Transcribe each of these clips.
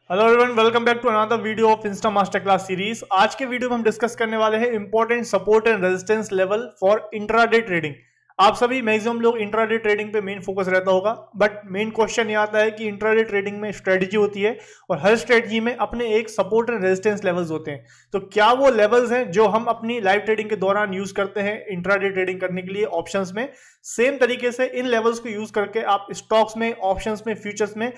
Hello everyone, welcome back to another video of insta master class series. आज के video में हम discuss करने वाले हैं important support and resistance level for intraday trading. आप सभी मैक्सिमम लोग इंट्राडे ट्रेडिंग पे मेन फोकस रहता होगा, बट मेन क्वेश्चन ये आता है कि इंट्राडे ट्रेडिंग में स्ट्रेटजी होती है और हर स्ट्रेटजी में अपने एक सपोर्ट एंड रेजिस्टेंस लेवल्स होते हैं। तो क्या वो लेवल्स हैं जो हम अपनी लाइव ट्रेडिंग के दौरान यूज करते हैं इंट्राडे ट्रेडिंग करने के लिए ऑप्शंस में? सेम तरीके से इन लेवल्स को यूज करके आप स्टॉक्स में, ऑप्शंस में, फ्यूचर्स में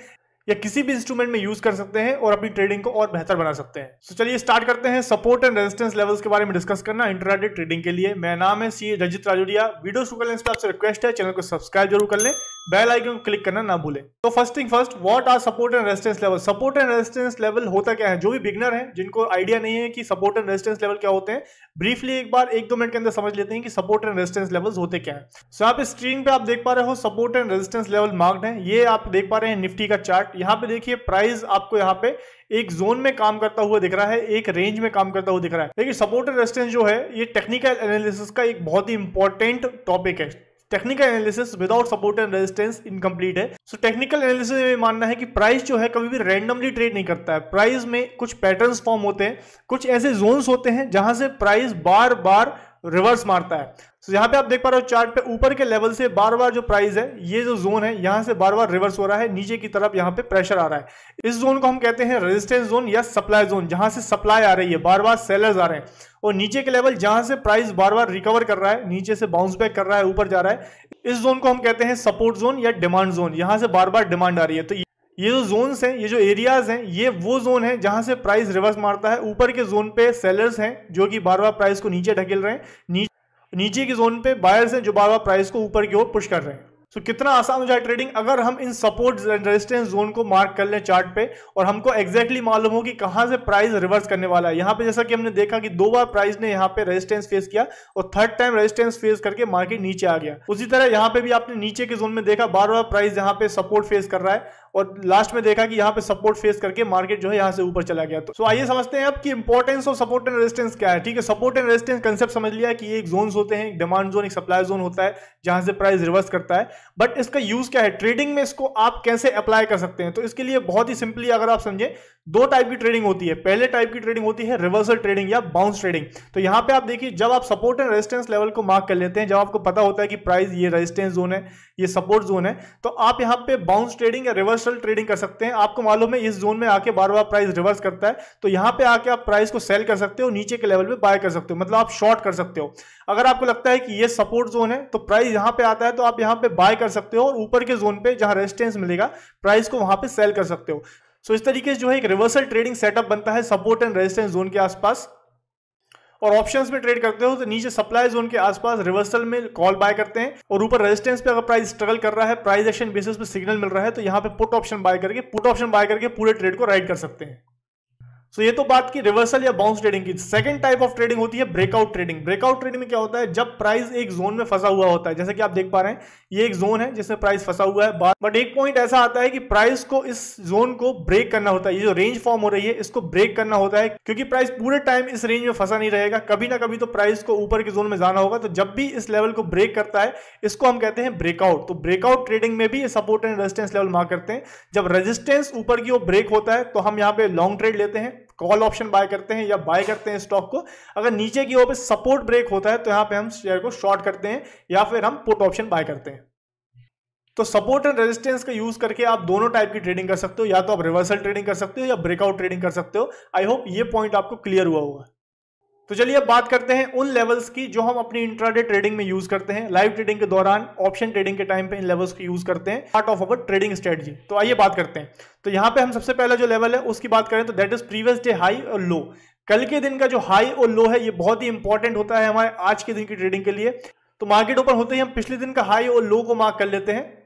या किसी भी इंस्ट्रूमेंट में यूज कर सकते हैं और अपनी ट्रेडिंग को और बेहतर बना सकते हैं। तो चलिए स्टार्ट करते हैं सपोर्ट एंड रेजिस्टेंस लेवल्स के बारे में डिस्कस करना इंट्राडे ट्रेडिंग के लिए। मेरा नाम है सी रजित राजौरिया। वीडियो शुरू करने से आपसे रिक्वेस्ट है चैनल को सब्सक्राइब जरूर कर लें, बेल आइकन को क्लिक करना ना भूलें। तो first thing first, what are support and resistance level? Support and resistance level होता क्या है? जो भी बिगनर है, जिनको आइडिया नहीं है कि सपोर्ट एंड रेजिस्टेंस लेवल क्या होते हैं, ब्रीफली एक बार 1-2 मिनट के अंदर समझ लेते हैं कि सपोर्ट एंड रेजिस्टेंस लेवल्स होते क्या है। सो यहाँ पे स्क्रीन पे आप देख पा रहे हो support and resistance level marked है। ये आप देख पा रहे हैं निफ्टी का चार्ट। यहाँ पे देखिए प्राइस आपको यहाँ पे एक जोन में काम करता हुआ दिख रहा है, एक रेंज में काम करता हुआ दिख रहा है। लेकिन सपोर्ट एंड रेजिस्टेंस जो है ये टेक्निकल एनालिसिस का एक बहुत ही इंपॉर्टेंट टॉपिक है। Technical analysis without support and resistance incomplete है। सो टेक्निकल एनालिसिस में मानना है कि प्राइस जो है कभी भी रैंडमली ट्रेड नहीं करता है। प्राइस में कुछ पैटर्न्स फॉर्म होते हैं, कुछ ऐसे जोन्स होते हैं जहां से प्राइस बार बार रिवर्स मारता है। तो यहाँ पे आप देख पा रहे हो चार्ट पे ऊपर के लेवल से बार बार जो प्राइस है, ये जो जोन है यहाँ से बार बार रिवर्स हो रहा है, नीचे की तरफ यहाँ पे प्रेशर आ रहा है। इस जोन को हम कहते हैं रेजिस्टेंस जोन या सप्लाई जोन, जहां से सप्लाई आ रही है, बार बार सेलर्स आ रहे हैं। और नीचे के लेवल जहां से प्राइस बार बार रिकवर कर रहा है, नीचे से बाउंस बैक कर रहा है, ऊपर जा रहा है, इस जोन को हम कहते हैं सपोर्ट जोन या डिमांड जोन। यहां से बार बार डिमांड आ रही है। तो ये जो जोन्स हैं, ये जो एरियाज हैं, ये वो जोन है जहां से प्राइस रिवर्स मारता है। ऊपर के जोन पे सेलर्स हैं जो कि बार बार प्राइस को नीचे ढकेल रहे हैं, नीचे की जोन पे बायर्स हैं जो बार बार प्राइस को ऊपर की ओर पुश कर रहे हैं। तो कितना आसान हो जाए ट्रेडिंग अगर हम इन सपोर्ट रेजिस्टेंस जोन को मार्क कर लें चार्ट पे और हमको एग्जैक्टली मालूम हो कि कहां से प्राइस रिवर्स करने वाला है। यहां पे जैसा कि हमने देखा कि 2 बार प्राइस ने यहां पे रेजिस्टेंस फेस किया और थर्ड टाइम रेजिस्टेंस फेस करके मार्केट नीचे आ गया। उसी तरह यहां पे भी आपने नीचे के जोन में देखा बार बार प्राइस यहां पे सपोर्ट फेस कर रहा है और लास्ट में देखा कि यहां पे सपोर्ट फेस करके मार्केट जो है यहां से ऊपर चला गया। तो आइए समझते हैं अब कि importance of support and resistance क्या है। ठीक है, सपोर्ट एंड रेजिस्टेंस कंसेप्ट समझ लिया कि ये एक जोन्स होते हैं, एक डिमांड जोन, एक सप्लाई जोन होता है जहां से प्राइस रिवर्स करता है। बट इसका यूज क्या है ट्रेडिंग में, इसको आप कैसे अप्लाई कर सकते हैं? तो इसके लिए बहुत ही सिंपली अगर आप समझे, 2 टाइप की ट्रेडिंग होती है। पहले टाइप की ट्रेडिंग होती है रिवर्सल ट्रेडिंग या बाउंस ट्रेडिंग। तो यहां पे आप देखिए, जब आप सपोर्ट एंड रेजिस्टेंस लेवल को मार्क कर लेते हैं, जब आपको पता होता है कि प्राइस ये रेजिस्टेंस जोन है, ये सपोर्ट जोन है, तो आप यहां पे बाउंस ट्रेडिंग या रिवर्सल ट्रेडिंग कर सकते हैं। आपको मालूम है इस जोन में आके बार बार प्राइस रिवर्स करता है, तो यहां पे आके आप प्राइस को सेल कर सकते हो, नीचे के लेवल पे बाय कर सकते हो, मतलब आप शॉर्ट कर सकते हो। अगर आपको लगता है कि ये सपोर्ट जोन है तो प्राइस यहां पे आता है तो आप यहां पे बाय कर सकते हो और ऊपर के जोन पे जहां रेजिस्टेंस मिलेगा प्राइस को वहां पे सेल कर सकते हो। सो इस तरीके से जो है एक रिवर्सल ट्रेडिंग सेटअप बनता है सपोर्ट एंड रेजिस्टेंस जोन के आसपास। और ऑप्शंस में ट्रेड करते हो तो नीचे सप्लाई जोन के आसपास रिवर्सल में कॉल बाय करते हैं और ऊपर रेजिस्टेंस पे अगर प्राइस स्ट्रगल कर रहा है, प्राइस एक्शन बेसिस पे सिग्नल मिल रहा है, तो यहां पे पुट ऑप्शन बाय करके पूरे ट्रेड को राइड कर सकते हैं। सो ये तो बात की रिवर्सल या बाउंस ट्रेडिंग की। सेकंड टाइप ऑफ ट्रेडिंग होती है ब्रेकआउट ट्रेडिंग। ब्रेकआउट ट्रेडिंग में क्या होता है, जब प्राइस एक जोन में फंसा हुआ होता है, जैसे कि आप देख पा रहे हैं ये एक जोन है जिसमें प्राइस फंसा हुआ है, बट एक पॉइंट ऐसा आता है कि प्राइस को इस जोन को ब्रेक करना होता है। ये जो रेंज फॉर्म हो रही है इसको ब्रेक करना होता है, क्योंकि प्राइस पूरे टाइम इस रेंज में फंसा नहीं रहेगा, कभी ना कभी तो प्राइस को ऊपर के जोन में जाना होगा। तो जब भी इस लेवल को ब्रेक करता है इसको हम कहते हैं ब्रेकआउट। तो ब्रेकआउट ट्रेडिंग में भी support and resistance level mark करते हैं। जब रेजिस्टेंस ऊपर की ओर ब्रेक होता है तो हम यहाँ पे लॉन्ग ट्रेड लेते हैं, कॉल ऑप्शन बाय करते हैं या बाय करते हैं स्टॉक को। अगर नीचे की ओर पे सपोर्ट ब्रेक होता है तो यहां पे हम शेयर को शॉर्ट करते हैं या फिर हम पुट ऑप्शन बाय करते हैं। तो सपोर्ट एंड रेजिस्टेंस का यूज करके आप दोनों टाइप की ट्रेडिंग कर सकते हो, या तो आप रिवर्सल ट्रेडिंग कर सकते हो या ब्रेकआउट ट्रेडिंग कर सकते हो। आई होप ये पॉइंट आपको क्लियर हुआ होगा। तो चलिए अब बात करते हैं उन लेवल्स की जो हम अपनी इंट्राडे ट्रेडिंग में यूज करते हैं, लाइव ट्रेडिंग के दौरान, ऑप्शन ट्रेडिंग के टाइम पे इन लेवल्स को यूज करते हैं, part of our trading strategy. तो आइए बात करते हैं। तो यहां पे हम सबसे पहला जो लेवल है उसकी बात करें तो that is previous day high और लो। कल के दिन का जो हाई और लो है ये बहुत ही इंपॉर्टेंट होता है हमारे आज के दिन की ट्रेडिंग के लिए। तो मार्केट ओपन होते ही हम पिछले दिन का हाई और लो को मार्क कर लेते हैं।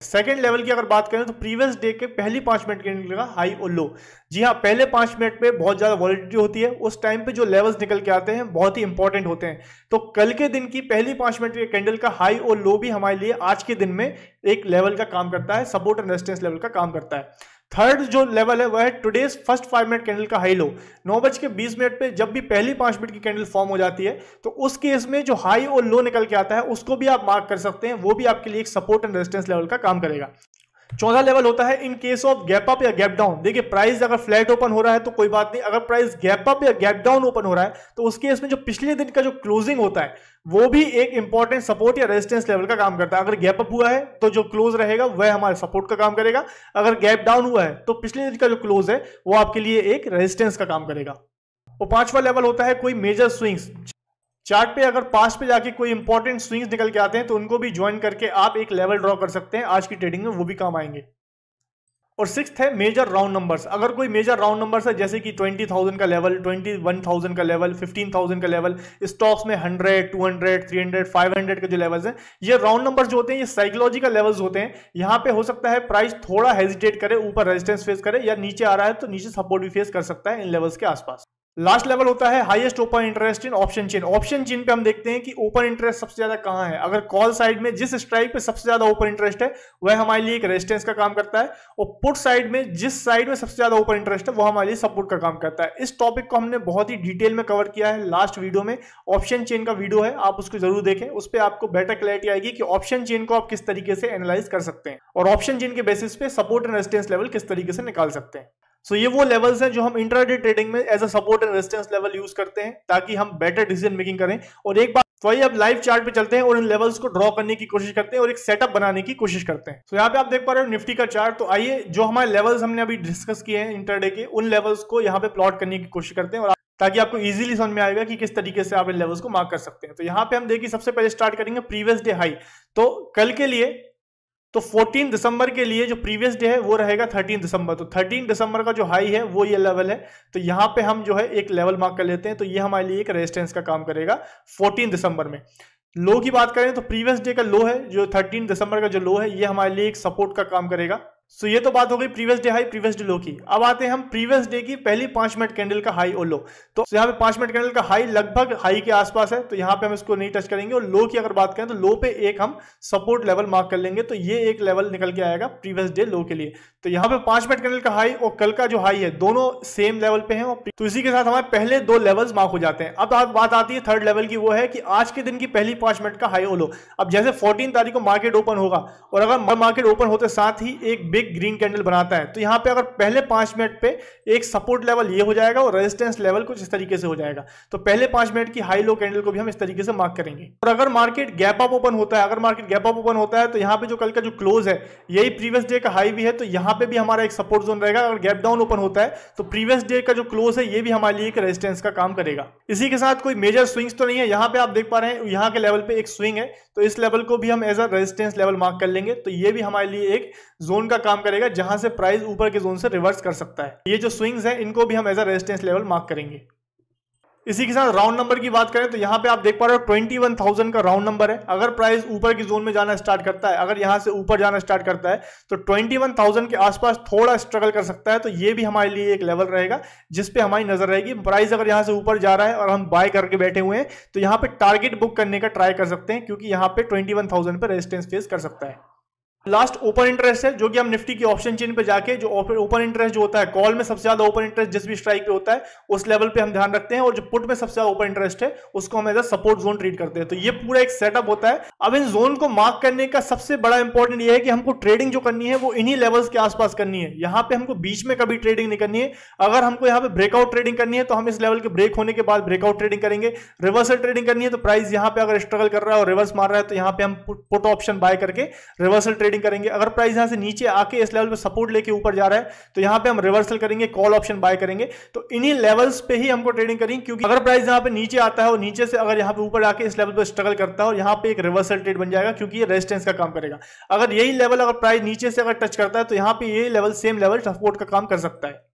सेकेंड लेवल की अगर बात करें तो प्रीवियस डे के पहली 5 मिनट के निकलेगा हाई और लो। जी हाँ, पहले 5 मिनट पे बहुत ज्यादा वॉलेटिलिटी होती है, उस टाइम पे जो लेवल्स निकल के आते हैं बहुत ही इंपॉर्टेंट होते हैं। तो कल के दिन की पहली 5 मिनट के कैंडल का हाई और लो भी हमारे लिए आज के दिन में एक लेवल का काम करता है, सपोर्ट एंड रेजिस्टेंस लेवल का काम करता है। थर्ड जो लेवल है वह है टुडेज फर्स्ट 5 मिनट कैंडल का हाई लो। 9:20 पे जब भी पहली 5 मिनट की कैंडल फॉर्म हो जाती है तो उस केस में जो हाई और लो निकल के आता है उसको भी आप मार्क कर सकते हैं, वो भी आपके लिए एक सपोर्ट एंड रेजिस्टेंस लेवल का काम करेगा। चौथा लेवल होता है in case of gap up या गैप डाउन। देखिए प्राइस अगर फ्लैट ओपन हो रहा है तो कोई बात नहीं, अगर प्राइस गैप अप या गैप डाउन ओपन हो रहा है तो उस केस में जो पिछले दिन का जो क्लोजिंग होता है वो भी एक इंपॉर्टेंट सपोर्ट या रेजिस्टेंस लेवल का काम करता है। अगर गैप अप हुआ है तो जो क्लोज रहेगा वह हमारे सपोर्ट का काम करेगा, अगर गैप डाउन हुआ है तो पिछले दिन का जो क्लोज है वो आपके लिए एक रेजिस्टेंस का काम करेगा। और पांचवा लेवल होता है कोई मेजर स्विंग्स। चार्ट पे अगर पास्ट पे जाके कोई इंपॉर्टेंट स्विंग्स निकल के आते हैं तो उनको भी ज्वाइन करके आप एक लेवल ड्रॉ कर सकते हैं, आज की ट्रेडिंग में वो भी काम आएंगे। और सिक्स्थ है मेजर राउंड नंबर्स। अगर कोई मेजर राउंड नंबर्स है जैसे कि 20,000 का लेवल, 21,000 का लेवल, 15,000 का लेवल, स्टॉक्स में 100, 200, 300, 500 के जो लेवल्स हैं, ये राउंड नंबर्स जो होते हैं ये साइकोलॉजिकल लेवल्स होते हैं। यहाँ पे हो सकता है प्राइस थोड़ा हेजिटेट करे, ऊपर रेजिस्टेंस फेस करे या नीचे आ रहा है तो नीचे सपोर्ट भी फेस कर सकता है इन लेवल्स के आसपास। लास्ट लेवल होता है highest open interest in option chain. Option chain पे हम देखते हैं कि ओपन इंटरेस्ट सबसे ज्यादा कहां है। अगर कॉल साइड में जिस स्ट्राइक पे सबसे ज्यादा ओपन इंटरेस्ट है वह हमारे लिए एक रेजिस्टेंस का काम करता है, और पुट साइड में जिस साइड में सबसे ज्यादा ओपन इंटरेस्ट है वो हमारे लिए सपोर्ट का काम करता है। इस टॉपिक को हमने बहुत ही डिटेल में कवर किया है लास्ट वीडियो में, ऑप्शन चेन का वीडियो है, आप उसको जरूर देखें। उस पर आपको बेटर क्लैरिटी आएगी कि ऑप्शन चेन को आप किस तरीके से एनालाइज कर सकते हैं और ऑप्शन चेन के बेसिस पे सपोर्ट एंड रेजिस्टेंस लेवल किस तरीके से निकाल सकते हैं। सो ये वो लेवल्स हैं जो हम इंट्राडे ट्रेडिंग में as a support and resistance level use करते हैं ताकि हम बेटर डिसीजन मेकिंग करें। और एक बार तो आइए अब लाइव चार्ट पे चलते हैं और इन लेवल्स को ड्रॉ करने की कोशिश करते हैं और एक सेटअप बनाने की कोशिश करते हैं। तो यहाँ पे आप देख पा रहे हो निफ्टी का चार्ट। तो आइए जो हमारे लेवल्स हमने अभी डिस्कस किए हैं इंट्राडे के, उन लेवल्स को यहाँ पे प्लॉट करने की कोशिश करते हैं और ताकि आपको इजीली समझ में आएगा कि किस तरीके से आप इन लेवल्स को मार्क कर सकते हैं। तो यहाँ पे हम देखिए सबसे पहले स्टार्ट करेंगे प्रीवियस डे हाई। तो कल के लिए तो 14 दिसंबर के लिए जो प्रीवियस डे है वो रहेगा 13 दिसंबर। तो 13 दिसंबर का जो हाई है वो ये लेवल है। तो यहाँ पे हम जो है एक लेवल मार्क कर लेते हैं, तो ये हमारे लिए एक रेजिस्टेंस का काम करेगा 14 दिसंबर में। लो की बात करें तो प्रीवियस डे का लो है जो 13 दिसंबर का जो लो है ये हमारे लिए एक सपोर्ट का काम करेगा। सो ये तो बात हो गई previous day high previous day लो की। अब आते हैं हम प्रीवियस डे की पहली 5 मिनट कैंडल का हाई और लो। तो यहाँ पे 5 मिनट कैंडल का हाई लगभग हाई के आसपास है, तो यहाँ पे हम इसको नहीं टच करेंगे। और लो की अगर बात करें तो लो पे एक हम सपोर्ट लेवल मार्क कर लेंगे, तो ये एक लेवल निकल के आएगा प्रीवियस डे लो के लिए। तो यहाँ पे 5 मिनट कैंडल का हाई और कल का जो हाई है दोनों सेम लेवल पे हैं, तो इसी के साथ हमारे पहले दो लेवल्स मार्क हो जाते हैं। अब बात आती है थर्ड लेवल की, वो है कि आज के दिन की पहली 5 मिनट का हाई और लो। अब जैसे 14 तारीख को मार्केट ओपन होगा और अगर मार्केट ओपन होते साथ ही एक बिग ग्रीन कैंडल बनाता है, तो यहाँ पे अगर पहले 5 मिनट पे एक सपोर्ट लेवल ये हो जाएगा और रेजिस्टेंस लेवल कुछ इस तरीके से हो जाएगा। तो पहले 5 मिनट की हाई लो कैंडल को भी हम इस तरीके से मार्क करेंगे। और अगर मार्केट गैप अप ओपन होता है, अगर मार्केट गैप अप ओपन होता है तो यहाँ पे जो कल का जो क्लोज है यही प्रीवियस डे का हाई भी है, तो यहाँ पे भी हमारा एक सपोर्ट जोन रहेगा। अगर गैप डाउन ओपन होता है तो प्रीवियस डे का जो क्लोज है ये भी हमारे लिए एक रेजिस्टेंस का काम करेगा। इसी के साथ कोई मेजर स्विंग्स तो नहीं है। यहाँ पे आप देख पा रहे हैं यहाँ के लेवल पे एक स्विंग है, तो इस लेवल को भी हम as a resistance level mark कर लेंगे। तो ये भी हमारे लिए एक जोन का काम करेगा जहां से प्राइस ऊपर के जोन से रिवर्स कर सकता है। ये जो स्विंग्स हैं इनको भी हम as a resistance level mark करेंगे। इसी के साथ राउंड नंबर की बात करें तो यहाँ पे आप देख पा रहे हो 21,000 का राउंड नंबर है। अगर प्राइस ऊपर की जोन में जाना स्टार्ट करता है, अगर यहाँ से ऊपर जाना स्टार्ट करता है तो 21,000 के आसपास थोड़ा स्ट्रगल कर सकता है। तो ये भी हमारे लिए एक लेवल रहेगा जिस पे हमारी नजर रहेगी। प्राइस अगर यहाँ से ऊपर जा रहा है और हम बाय करके बैठे हुए हैं तो यहाँ पे टारगेट बुक करने का ट्राई कर सकते हैं, क्योंकि यहाँ पे 21,000 पे रेजिस्टेंस फेस कर सकता है। लास्ट ओपन इंटरेस्ट है जो कि हम निफ्टी की ऑप्शन चेन पे जाके जो ओपन इंटरेस्ट जो होता है, कॉल में सबसे ज्यादा ओपन इंटरेस्ट जिस भी स्ट्राइक पे होता है उस लेवल पे हम ध्यान रखते हैं, और जो पुट में सबसे ज्यादा ओपन इंटरेस्ट है उसको हम as a support zone treat करते हैं। तो ये पूरा एक सेटअप होता है। अब इन जोन को मार्क करने का सबसे बड़ा इंपॉर्टेंट ये है कि हमको ट्रेडिंग जो करनी है वो इन्हीं लेवल्स के आसपास करनी है। यहाँ पे हमको बीच में कभी ट्रेडिंग नहीं करनी है। अगर हमको यहाँ पे ब्रेकआउट ट्रेडिंग करनी है तो हम इस लेवल के ब्रेक होने के बाद ब्रेकआउट ट्रेडिंग करेंगे। रिवर्सल ट्रेडिंग करनी है तो प्राइस यहाँ पे अगर स्ट्रगल कर रहा है और रिवर्स मार रहा है तो यहाँ पे हम पुट ऑप्शन बाय करके रिवर्सल ट्रेडिंग करेंगे। अगर प्राइस यहाँ से नीचे आके इस लेवल पे सपोर्ट लेके ऊपर जा रहा है तो यहाँ पे हम रिवर्सल करेंगे, कॉल ऑप्शन बाय करेंगे। तो इन्हीं लेवल्स पे ही हमको ट्रेडिंग करनी, क्योंकि अगर प्राइस यहाँ पे नीचे आता है और नीचे से अगर यहाँ पे ऊपर आके इस लेवल पे स्ट्रगल करता है और यहाँ पे एक रिवर्सल ट्रेड बन जाएगा, क्योंकि ये रेजिस्टेंस का काम करेगा। अगर यही लेवल अगर प्राइस नीचे से अगर टच करता है तो यहाँ पे ये लेवल सेम लेवल सपोर्ट का काम कर सकता है।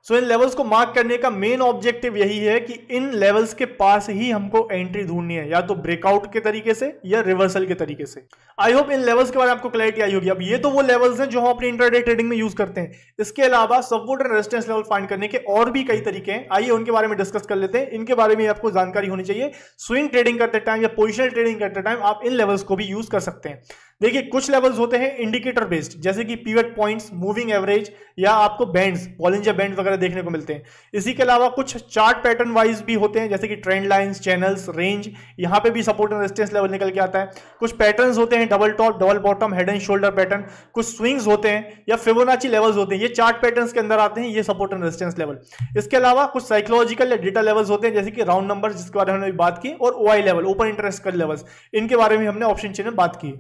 सो इन लेवल्स को मार्क करने का मेन ऑब्जेक्टिव यही है कि इन लेवल्स के पास ही हमको एंट्री ढूंढनी है, या तो ब्रेकआउट के तरीके से या रिवर्सल के तरीके से। आई होप इन लेवल्स के बारे में आपको क्लैरिटी आई होगी। अब ये तो वो लेवल्स हैं जो हम अपनी इंट्राडे ट्रेडिंग में यूज करते हैं। इसके अलावा support and resistance level find करने के और भी कई तरीके हैं, आइए उनके बारे में डिस्कस कर लेते हैं। इनके बारे में आपको जानकारी होनी चाहिए। स्विंग ट्रेडिंग करते टाइम या पोजिशनल ट्रेडिंग करते टाइम आप इन लेवल्स को भी यूज कर सकते हैं। देखिए कुछ लेवल्स होते हैं इंडिकेटर बेस्ड, जैसे कि पिवट पॉइंट्स, मूविंग एवरेज या आपको बैंड्स, बॉलिंजर बैंड वगैरह देखने को मिलते हैं। इसी के अलावा कुछ चार्ट पैटर्न वाइज भी होते हैं, जैसे कि ट्रेंड लाइंस, चैनल्स, रेंज, यहां पे भी सपोर्ट एंड रेजिस्टेंस लेवल निकल के आता है। कुछ पैटर्न्स होते हैं double top, double bottom, head and shoulder pattern, कुछ स्विंग्स होते हैं या फिबोनाची लेवल्स होते हैं, ये चार्ट पैटर्न्स के अंदर आते हैं, ये सपोर्ट एंड रेजिस्टेंस लेवल। इसके अलावा कुछ साइकोलॉजिकल या डेटा लेवल्स होते हैं, जैसे कि राउंड नंबर जिसके बारे में हमने बात की, और OI level, open interest levels, इनके बारे में हमने ऑप्शन चेन में बात की।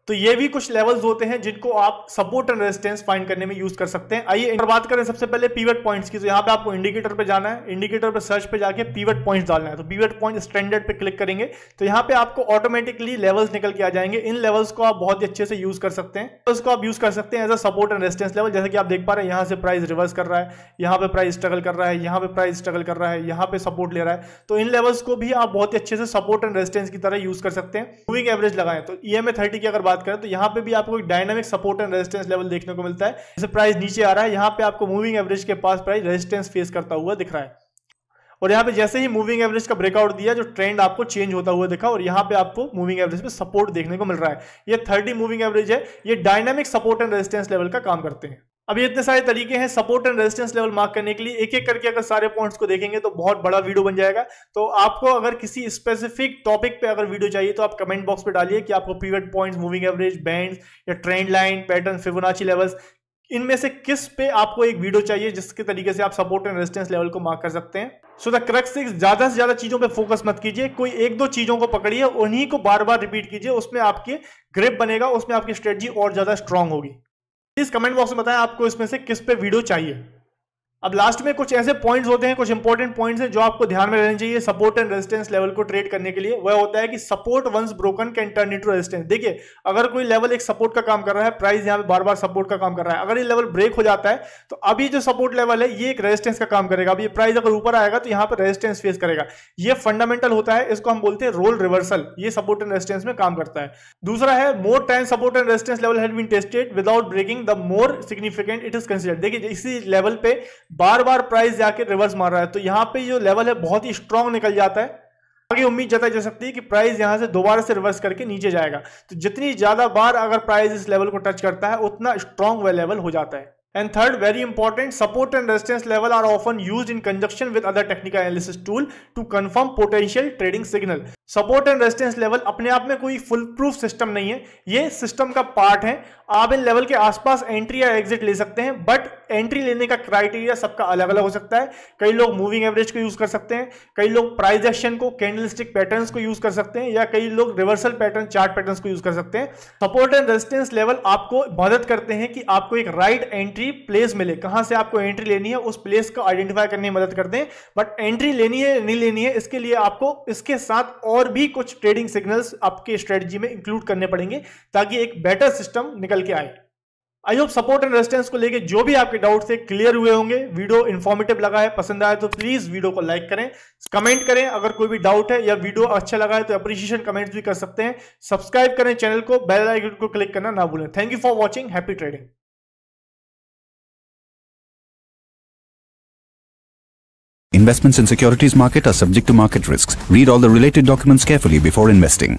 तो ये भी कुछ लेवल्स होते हैं जिनको आप सपोर्ट एंड रेजिस्टेंस फाइंड करने में यूज कर सकते हैं। आइए बात करें सबसे पहले पिवट पॉइंट्स की। तो यहाँ पे आपको इंडिकेटर पे जाना है, इंडिकेटर पे सर्च पे जाके पिवट पॉइंट्स डालना है। तो पिवट पॉइंट स्टैंडर्ड पे क्लिक करेंगे तो यहाँ पे आपको ऑटोमेटिकली लेवल्स निकल के आ जाएंगे। इन लेवल्स को आप बहुत ही अच्छे से यूज कर सकते हैं, तो इसको आप यूज कर सकते हैं as a support and resistance level. जैसे कि आप देख पा रहे हैं यहाँ से प्राइस रिवर्स कर रहा है, यहाँ पे प्राइस स्ट्रगल कर रहा है, यहाँ पे प्राइस स्ट्रगल कर रहा है, यहाँ पे सपोर्ट ले रहा है। तो इन लेवल्स को भी आप बहुत ही अच्छे से सपोर्ट एंड रेजिस्टेंस की तरह यूज कर सकते हैं। मूविंग एवरेज लगाएं तो EMA 30 की अगर बात करें तो यहाँ पे भी आपको एक dynamic support and resistance level देखने को मिलता है। जैसे प्राइस नीचे आ रहा है, यहाँ पे आपको मूविंग एवरेज के पास प्राइस रेजिस्टेंस फेस करता हुआ दिख रहा है, और यहाँ पे जैसे ही मूविंग एवरेज का ब्रेकआउट दिया, जो ट्रेंड आपको चेंज होता हुआ दिखा, और यहाँ पे आपको मूविंग एवरेज पे सपोर्ट देखने को मिल रहा है। ये 30 मूविंग एवरेज है, ये dynamic support and resistance level का काम करते हैं। अब ये इतने सारे तरीके हैं support and resistance level mark करने के लिए। एक एक करके अगर सारे पॉइंट्स को देखेंगे तो बहुत बड़ा वीडियो बन जाएगा। तो आपको अगर किसी स्पेसिफिक टॉपिक पे अगर वीडियो चाहिए तो आप कमेंट बॉक्स पे डालिए कि आपको pivot points, moving average, bands या trend line, pattern, Fibonacci levels, इनमें से किस पे आपको एक वीडियो चाहिए जिसके तरीके से आप सपोर्ट एंड रेजिस्टेंस लेवल को मार्क कर सकते हैं। सो द क्रक्स इज, ज्यादा से ज्यादा चीजों पे फोकस मत कीजिए, कोई एक दो चीजों को पकड़िए, उन्हीं को बार बार रिपीट कीजिए, उसमें आपकी ग्रिप बनेगा, उसमें आपकी स्ट्रेटजी और ज्यादा स्ट्रांग होगी। प्लीज कमेंट बॉक्स में बताएं आपको इसमें से किस पे वीडियो चाहिए। अब लास्ट में कुछ ऐसे पॉइंट्स होते हैं, कुछ इंपॉर्टेंट पॉइंट्स हैं जो आपको ध्यान में रहने चाहिए सपोर्ट एंड रेजिस्टेंस लेवल को ट्रेड करने के लिए। वह होता है कि support once broken can turn into resistance. देखिए अगर कोई लेवल एक सपोर्ट का काम कर रहा है, प्राइस यहाँ पे बार बार सपोर्ट का काम कर रहा है, अगर ये लेवल ब्रेक हो जाता है तो अभी जो सपोर्ट लेवल है ये एक रेजिस्टेंस का काम करेगा। अब ये प्राइस अगर ऊपर आएगा तो यहाँ पर रेजिस्टेंस फेस करेगा। ये फंडामेंटल होता है, इसको हम बोलते हैं रोल रिवर्सल, ये सपोर्ट एंड रेजिस्टेंस में काम करता है। दूसरा है more time support and resistance level had been tested without breaking the more significant it is considered. देखिए इसी लेवल पे बार बार प्राइस जाके रिवर्स मार रहा है तो यहां पे जो लेवल है बहुत ही स्ट्रांग निकल जाता है। आगे उम्मीद जताई जा सकती है कि प्राइस यहां से दोबारा से रिवर्स करके नीचे जाएगा। तो जितनी ज्यादा बार अगर प्राइस इस लेवल को टच करता है उतना स्ट्रांग वह लेवल हो जाता है। And third, very important, support and resistance level are often used in conjunction with other technical analysis tool to confirm potential trading signal. Support and resistance level अपने आप में कोई फुल प्रूफ सिस्टम नहीं है, ये सिस्टम का part है। आप इन लेवल के आसपास एंट्री या एग्जिट ले सकते हैं, बट एंट्री लेने का क्राइटेरिया सबका अलग अलग हो सकता है। कई लोग मूविंग एवरेज को यूज कर सकते हैं, कई लोग प्राइस एक्शन को, कैंडलस्टिक पैटर्न्स को यूज कर सकते हैं, या कई लोग रिवर्सल पैटर्न, चार्ट पैटर्न्स को यूज कर सकते हैं। सपोर्ट एंड रेजिस्टेंस लेवल आपको मदद करते हैं कि आपको एक राइट एंट्री प्लेस मिले, कहां से आपको एंट्री लेनी है उस प्लेस को आइडेंटिफाई करने में मदद करते हैं। बट एंट्री लेनी है नहीं लेनी है, इसके लिए आपको इसके साथ और भी कुछ ट्रेडिंग सिग्नल्स आपके स्ट्रेटजी में इंक्लूड करने पड़ेंगे ताकि एक बेटर सिस्टम निकल के आए। I hope support and resistance को लेके जो भी आपके डाउट थे क्लियर हुए होंगे। वीडियो इंफॉर्मेटिव लगा है, पसंद आया तो प्लीज वीडियो को लाइक करें, कमेंट करें अगर कोई भी डाउट है, या वीडियो अच्छा लगा है तो अप्रिशिएशन कमेंट्स भी कर सकते हैं। सब्सक्राइब करें चैनल को, बेल आइकन को क्लिक करना ना भूलें। Thank you for watching, happy trading. Investments in securities market are subject to market risks. Read all the related documents carefully before investing.